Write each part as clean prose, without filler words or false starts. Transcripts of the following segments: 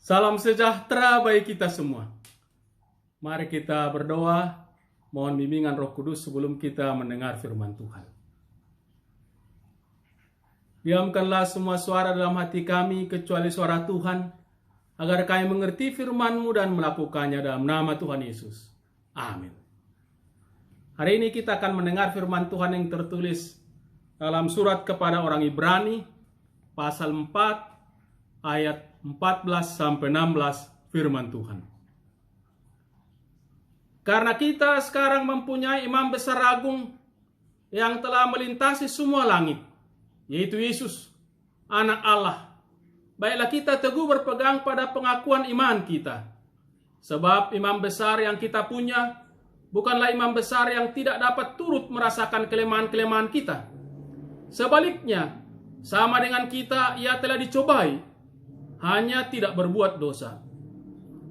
Salam sejahtera bagi kita semua. Mari kita berdoa, mohon bimbingan Roh Kudus sebelum kita mendengar firman Tuhan. Diamkanlah semua suara dalam hati kami kecuali suara Tuhan, agar kami mengerti firman-Mu dan melakukannya dalam nama Tuhan Yesus. Amin. Hari ini kita akan mendengar firman Tuhan yang tertulis dalam surat kepada orang Ibrani, pasal 4, ayat 14-16 firman Tuhan. Karena kita sekarang mempunyai imam besar agung yang telah melintasi semua langit, yaitu Yesus, anak Allah. Baiklah kita teguh berpegang pada pengakuan iman kita. Sebab imam besar yang kita punya bukanlah imam besar yang tidak dapat turut merasakan kelemahan-kelemahan kita. Sebaliknya, sama dengan kita, ia telah dicobai, hanya tidak berbuat dosa.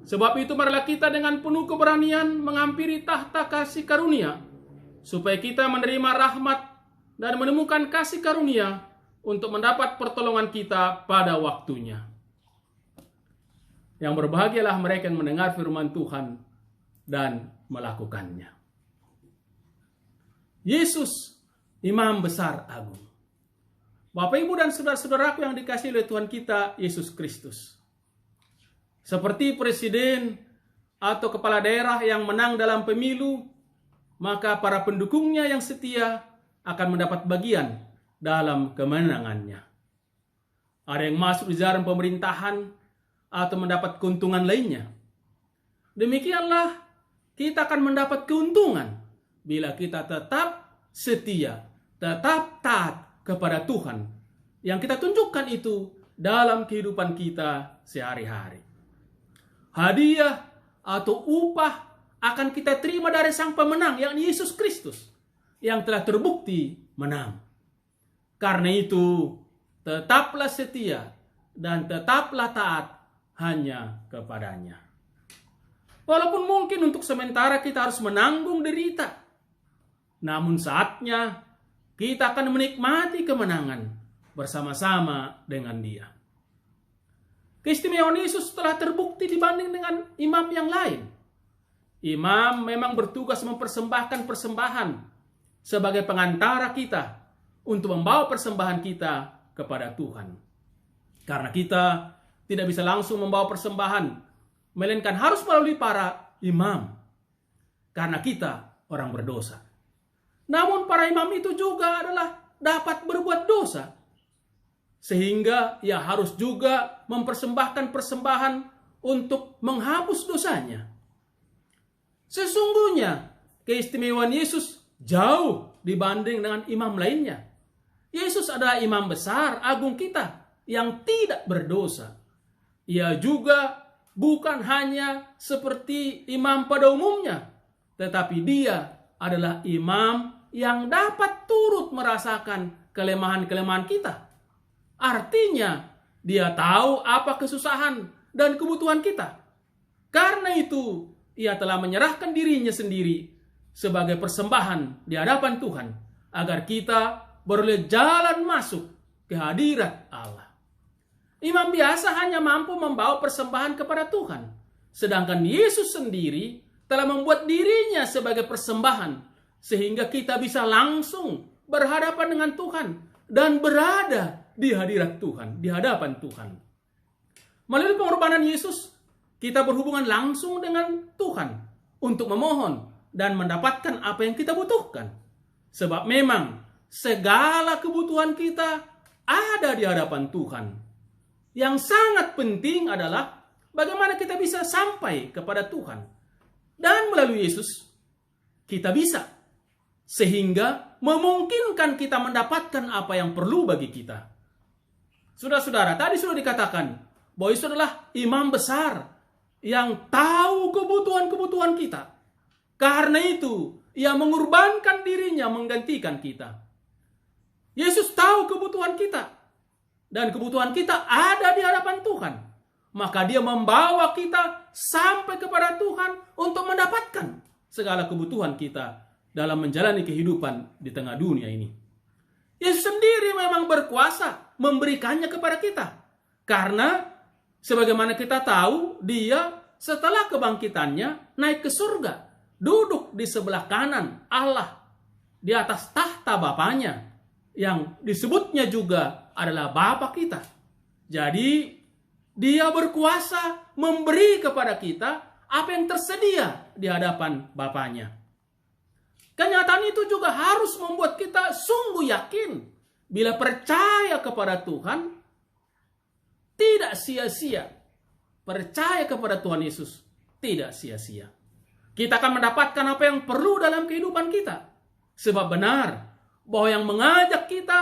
Sebab itu marilah kita dengan penuh keberanian menghampiri tahta kasih karunia, supaya kita menerima rahmat dan menemukan kasih karunia untuk mendapat pertolongan kita pada waktunya. Yang berbahagialah mereka yang mendengar firman Tuhan dan melakukannya. Yesus, imam besar agung. Bapak, Ibu, dan saudara-saudaraku yang dikasihi oleh Tuhan kita, Yesus Kristus. Seperti presiden atau kepala daerah yang menang dalam pemilu, maka para pendukungnya yang setia akan mendapat bagian dalam kemenangannya. Ada yang masuk di jalan pemerintahan atau mendapat keuntungan lainnya. Demikianlah kita akan mendapat keuntungan bila kita tetap setia, tetap taat kepada Tuhan yang kita tunjukkan itu dalam kehidupan kita sehari-hari. Hadiah atau upah akan kita terima dari sang pemenang, yakni Yesus Kristus, yang telah terbukti menang. Karena itu, tetaplah setia dan tetaplah taat hanya kepadanya. Walaupun mungkin untuk sementara kita harus menanggung derita, namun saatnya kita akan menikmati kemenangan bersama-sama dengan Dia. Keistimewaan Yesus telah terbukti dibanding dengan imam yang lain. Imam memang bertugas mempersembahkan persembahan sebagai pengantara kita untuk membawa persembahan kita kepada Tuhan. Karena kita tidak bisa langsung membawa persembahan, melainkan harus melalui para imam. Karena kita orang berdosa. Namun para imam itu juga adalah dapat berbuat dosa. Sehingga ia harus juga mempersembahkan persembahan untuk menghapus dosanya. Sesungguhnya keistimewaan Yesus jauh dibanding dengan imam lainnya. Yesus adalah imam besar agung kita yang tidak berdosa. Ia juga bukan hanya seperti imam pada umumnya, tetapi dia adalah imam yang dapat turut merasakan kelemahan-kelemahan kita. Artinya, dia tahu apa kesusahan dan kebutuhan kita. Karena itu, ia telah menyerahkan dirinya sendiri sebagai persembahan di hadapan Tuhan, agar kita beroleh jalan masuk ke hadirat Allah. Imam biasa hanya mampu membawa persembahan kepada Tuhan, sedangkan Yesus sendiri telah membuat dirinya sebagai persembahan, sehingga kita bisa langsung berhadapan dengan Tuhan dan berada di hadirat Tuhan, di hadapan Tuhan. Melalui pengorbanan Yesus, kita berhubungan langsung dengan Tuhan untuk memohon dan mendapatkan apa yang kita butuhkan. Sebab memang segala kebutuhan kita ada di hadapan Tuhan. Yang sangat penting adalah bagaimana kita bisa sampai kepada Tuhan. Dan melalui Yesus, kita bisa. Sehingga memungkinkan kita mendapatkan apa yang perlu bagi kita. Saudara-saudara, tadi sudah dikatakan bahwa Yesus adalah imam besar yang tahu kebutuhan-kebutuhan kita. Karena itu, ia mengorbankan dirinya menggantikan kita. Yesus tahu kebutuhan kita. Dan kebutuhan kita ada di hadapan Tuhan. Maka dia membawa kita sampai kepada Tuhan untuk mendapatkan segala kebutuhan kita dalam menjalani kehidupan di tengah dunia ini. Yesus sendiri memang berkuasa memberikannya kepada kita. Karena Sebagaimana kita tahu, dia setelah kebangkitannya naik ke surga, duduk di sebelah kanan Allah di atas tahta Bapaknya, yang disebutnya juga adalah Bapa kita. Jadi dia berkuasa memberi kepada kita apa yang tersedia di hadapan Bapaknya. Kenyataan itu juga harus membuat kita sungguh yakin bila percaya kepada Tuhan tidak sia-sia. Percaya kepada Tuhan Yesus tidak sia-sia. Kita akan mendapatkan apa yang perlu dalam kehidupan kita. Sebab benar bahwa yang mengajak kita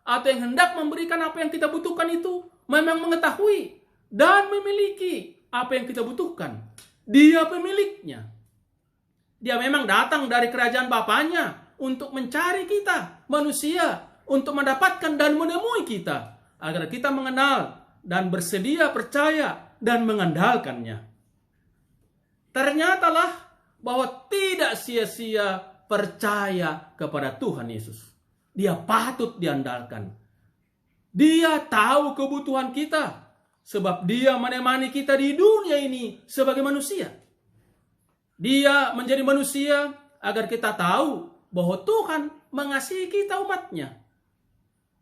atau yang hendak memberikan apa yang kita butuhkan itu memang mengetahui dan memiliki apa yang kita butuhkan. Dia pemiliknya. Dia memang datang dari kerajaan Bapaknya untuk mencari kita, manusia, untuk mendapatkan dan menemui kita, agar kita mengenal dan bersedia percaya dan mengandalkannya. Ternyatalah bahwa tidak sia-sia percaya kepada Tuhan Yesus. Dia patut diandalkan. Dia tahu kebutuhan kita, sebab dia menemani kita di dunia ini sebagai manusia. Dia menjadi manusia agar kita tahu bahwa Tuhan mengasihi kita umatnya.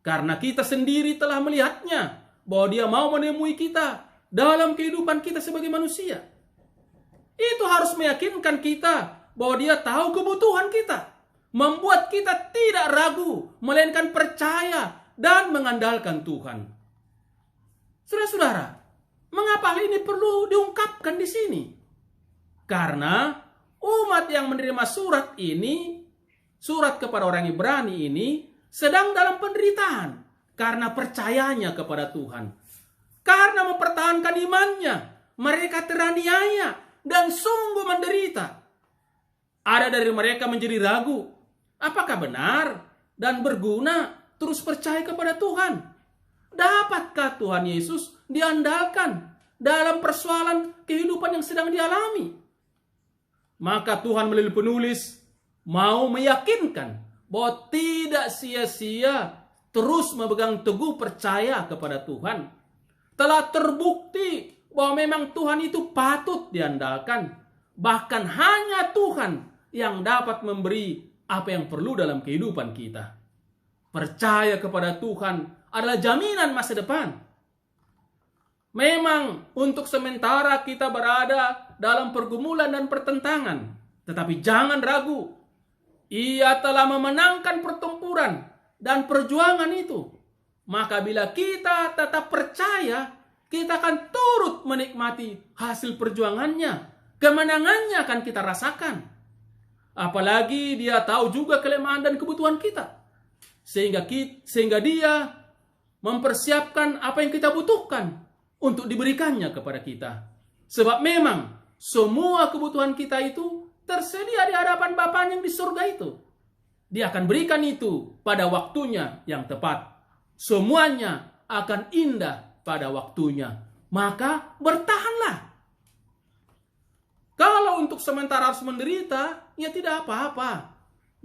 Karena kita sendiri telah melihatnya, bahwa dia mau menemui kita dalam kehidupan kita sebagai manusia. Itu harus meyakinkan kita bahwa dia tahu kebutuhan kita, membuat kita tidak ragu, melainkan percaya dan mengandalkan Tuhan. Saudara-saudara, mengapa hal ini perlu diungkapkan di sini? Karena umat yang menerima surat ini, surat kepada orang Ibrani ini, sedang dalam penderitaan karena percayanya kepada Tuhan. Karena mempertahankan imannya, mereka teraniaya dan sungguh menderita. Ada dari mereka menjadi ragu, apakah benar dan berguna terus percaya kepada Tuhan? Dapatkah Tuhan Yesus diandalkan dalam persoalan kehidupan yang sedang dialami? Maka Tuhan melalui penulis mau meyakinkan bahwa tidak sia-sia terus memegang teguh percaya kepada Tuhan. Telah terbukti bahwa memang Tuhan itu patut diandalkan. Bahkan hanya Tuhan yang dapat memberi apa yang perlu dalam kehidupan kita. Percaya kepada Tuhan adalah jaminan masa depan. Memang untuk sementara kita berada dalam pergumulan dan pertentangan. Tetapi jangan ragu. Ia telah memenangkan pertempuran dan perjuangan itu. Maka bila kita tetap percaya, kita akan turut menikmati hasil perjuangannya. Kemenangannya akan kita rasakan. Apalagi dia tahu juga kelemahan dan kebutuhan kita. Sehingga dia mempersiapkan apa yang kita butuhkan untuk diberikannya kepada kita. Sebab memang semua kebutuhan kita itu tersedia di hadapan Bapa yang di surga itu. Dia akan berikan itu pada waktunya yang tepat. Semuanya akan indah pada waktunya. Maka bertahanlah. Kalau untuk sementara harus menderita, ya tidak apa-apa.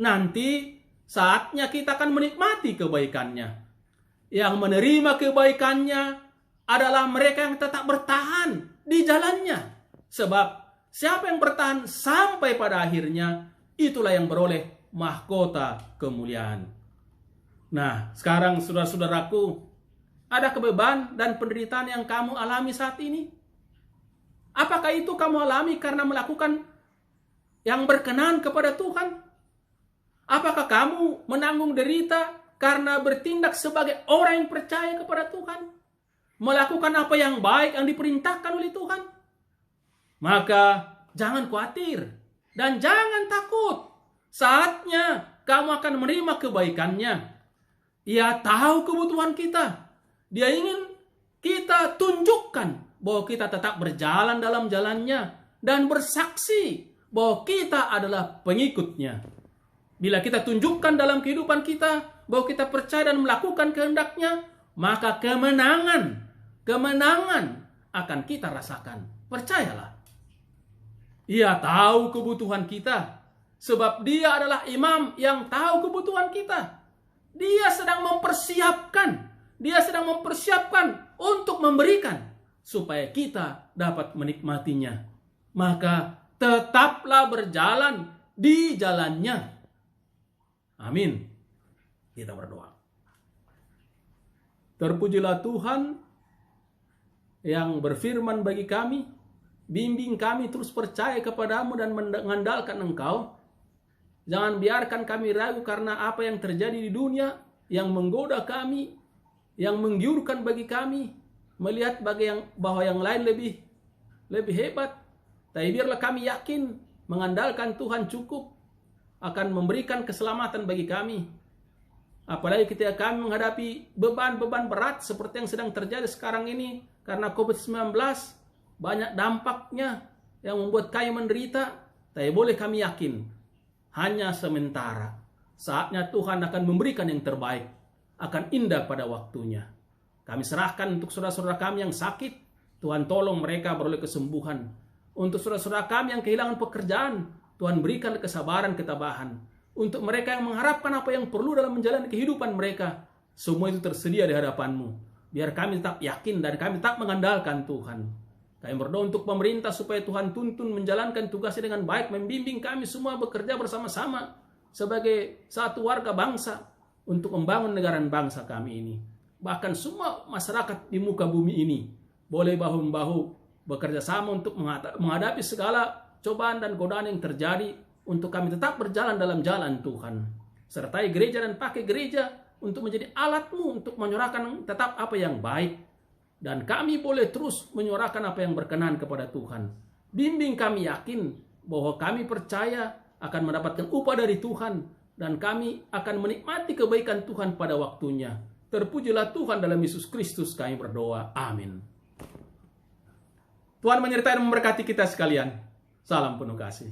Nanti saatnya kita akan menikmati kebaikannya. Yang menerima kebaikannya adalah mereka yang tetap bertahan di jalannya. Sebab siapa yang bertahan sampai pada akhirnya, itulah yang beroleh mahkota kemuliaan. Nah, sekarang saudara-saudaraku, ada kebebanan dan penderitaan yang kamu alami saat ini? Apakah itu kamu alami karena melakukan yang berkenan kepada Tuhan? Apakah kamu menanggung derita karena bertindak sebagai orang yang percaya kepada Tuhan? Melakukan apa yang baik yang diperintahkan oleh Tuhan? Maka jangan khawatir dan jangan takut. Saatnya kamu akan menerima kebaikannya. Ia tahu kebutuhan kita. Dia ingin kita tunjukkan bahwa kita tetap berjalan dalam jalannya dan bersaksi bahwa kita adalah pengikutnya. Bila kita tunjukkan dalam kehidupan kita bahwa kita percaya dan melakukan kehendaknya, maka kemenangan akan kita rasakan. Percayalah. Ia tahu kebutuhan kita, sebab dia adalah imam yang tahu kebutuhan kita. Dia sedang mempersiapkan untuk memberikan supaya kita dapat menikmatinya. Maka tetaplah berjalan di jalannya. Amin. Kita berdoa. Terpujilah Tuhan yang berfirman bagi kami, bimbing kami terus percaya kepadamu dan mengandalkan Engkau. Jangan biarkan kami ragu karena apa yang terjadi di dunia, yang menggoda kami, yang menggiurkan bagi kami, melihat bahwa yang lain lebih hebat. Tapi biarlah kami yakin, mengandalkan Tuhan cukup, akan memberikan keselamatan bagi kami. Apalagi ketika kami menghadapi beban-beban berat seperti yang sedang terjadi sekarang ini. Karena COVID-19, banyak dampaknya yang membuat kami menderita. Tapi boleh kami yakin, hanya sementara. Saatnya Tuhan akan memberikan yang terbaik, akan indah pada waktunya. Kami serahkan untuk saudara-saudara kami yang sakit, Tuhan tolong mereka beroleh kesembuhan. Untuk saudara-saudara kami yang kehilangan pekerjaan, Tuhan berikan kesabaran, ketabahan. Untuk mereka yang mengharapkan apa yang perlu dalam menjalani kehidupan mereka, semua itu tersedia di hadapan-Mu. Biar kami tetap yakin dan kami tetap mengandalkan Tuhan. Kami berdoa untuk pemerintah supaya Tuhan tuntun menjalankan tugasnya dengan baik, membimbing kami semua bekerja bersama-sama sebagai satu warga bangsa untuk membangun negara dan bangsa kami ini. Bahkan semua masyarakat di muka bumi ini boleh bahu-membahu bekerja sama untuk menghadapi segala cobaan dan godaan yang terjadi, untuk kami tetap berjalan dalam jalan Tuhan. Sertai gereja dan pakai gereja untuk menjadi alat-Mu untuk menyuarakan tetap apa yang baik. Dan kami boleh terus menyuarakan apa yang berkenan kepada Tuhan. Bimbing kami yakin bahwa kami percaya akan mendapatkan upah dari Tuhan. Dan kami akan menikmati kebaikan Tuhan pada waktunya. Terpujilah Tuhan dalam Yesus Kristus kami berdoa. Amin. Tuhan menyertai dan memberkati kita sekalian. Salam penuh kasih.